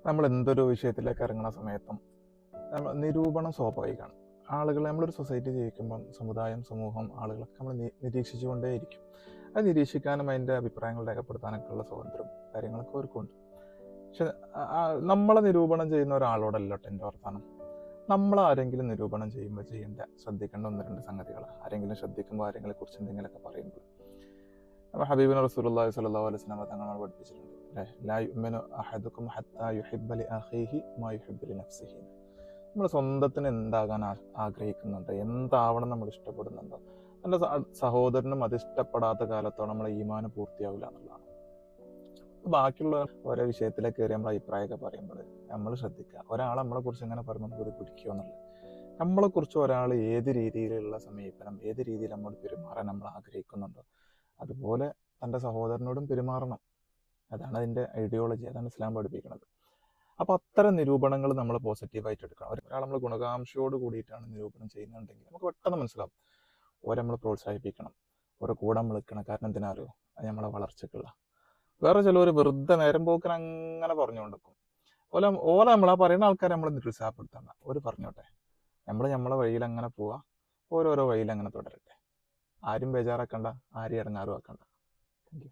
നമ്മൾ എന്തൊരു വിഷയത്തിലേക്ക് ഇറങ്ങുന്ന സമയത്തും നിരൂപണം സ്വാഭാവികമാണ്. ആളുകൾ നമ്മളൊരു സൊസൈറ്റി ജീവിക്കുമ്പം സമുദായം, സമൂഹം, ആളുകളൊക്കെ നമ്മൾ നിരീക്ഷിച്ചുകൊണ്ടേയിരിക്കും. അത് നിരീക്ഷിക്കാനും അതിൻ്റെ അഭിപ്രായങ്ങൾ രേഖപ്പെടുത്താനൊക്കെ ഉള്ള സ്വാതന്ത്ര്യം കാര്യങ്ങളൊക്കെ അവർക്കുണ്ട്. പക്ഷെ നമ്മളെ നിരൂപണം ചെയ്യുന്ന ഒരാളോടല്ലോ എൻ്റെ വർത്താനം. നമ്മൾ ആരെങ്കിലും നിരൂപണം ചെയ്യുമ്പോൾ ശ്രദ്ധിക്കേണ്ട ഒന്ന് രണ്ട് സംഗതികൾ, ആരെങ്കിലും ശ്രദ്ധിക്കുമ്പോൾ ആരെങ്കിലും കുറിച്ച് എന്തെങ്കിലുമൊക്കെ പറയുമ്പോൾ ഹബീബിന് റസൂലുള്ളാഹി സ്വല്ലല്ലാഹു അലൈഹി വസല്ലം തങ്ങൾ പഠിപ്പിച്ചിട്ടുണ്ട്, അല്ലേ? ലാ യുഅ്മിനു അഹദുക്കും ഹത്താ യുഹിബ്ബ ലി അഖീഹി മാ യുഹിബ്ബു ലി നഫ്സിഹി. നമ്മൾ സ്വന്തത്തിന് എന്താകാൻ ആഗ്രഹിക്കുന്നുണ്ട്, എന്താവണം നമ്മൾ ഇഷ്ടപ്പെടുന്നുണ്ടോ, എൻ്റെ സഹോദരനും അത് ഇഷ്ടപ്പെടാത്ത കാലത്തോളം നമ്മളെ ഈമാന് പൂർത്തിയാവില്ല എന്നുള്ളതാണ്. ബാക്കിയുള്ള ഓരോ വിഷയത്തിലേക്ക് കയറി നമ്മൾ അഭിപ്രായമൊക്കെ പറയുമ്പോൾ നമ്മൾ ശ്രദ്ധിക്കുക, ഒരാൾ നമ്മളെ കുറിച്ച് എങ്ങനെ പറയുമ്പോൾ നമുക്കത് പിടിക്കുമോ എന്നുള്ളത്. നമ്മളെക്കുറിച്ച് ഒരാൾ ഏത് രീതിയിലുള്ള സമീപനം, ഏത് രീതിയിൽ നമ്മോട് പെരുമാറാൻ നമ്മൾ ആഗ്രഹിക്കുന്നുണ്ടോ അതുപോലെ തൻ്റെ സഹോദരനോടും പെരുമാറണം. അതാണ് അതിൻ്റെ ഐഡിയോളജി, അതാണ് ഇസ്ലാം പഠിപ്പിക്കുന്നത്. അപ്പോൾ അത്തരം നിരൂപണങ്ങൾ നമ്മൾ പോസിറ്റീവായിട്ട് എടുക്കണം. ഒരാൾ നമ്മൾ ഗുണകാംക്ഷയോട് കൂടിയിട്ടാണ് നിരൂപണം ചെയ്യുന്നുണ്ടെങ്കിൽ നമുക്ക് പെട്ടെന്ന് മനസ്സിലാവും. ഓരെ നമ്മൾ പ്രോത്സാഹിപ്പിക്കണം, ഓരോ കൂടെ നമ്മൾ നിൽക്കണം. കാരണം എന്തിനാറിയോ, അത് നമ്മളെ വളർച്ചയ്ക്കുള്ള. വേറെ ചിലർ വെറുതെ നേരം പോക്കിന് അങ്ങനെ പറഞ്ഞുകൊണ്ടിരിക്കും. ഓല നമ്മളാ പറയുന്ന ആൾക്കാരെ നമ്മൾ നിരുത്സാഹപ്പെടുത്തണ്ട, ഓര് പറഞ്ഞോട്ടെ, നമ്മളെ വഴിയിൽ അങ്ങനെ പോവാ, ഓരോരോ വഴിയിൽ അങ്ങനെ തുടരട്ടെ. ആരും ബേജാറാക്കണ്ട, ആരും ഇറങ്ങാറും ആക്കണ്ട. Thank you.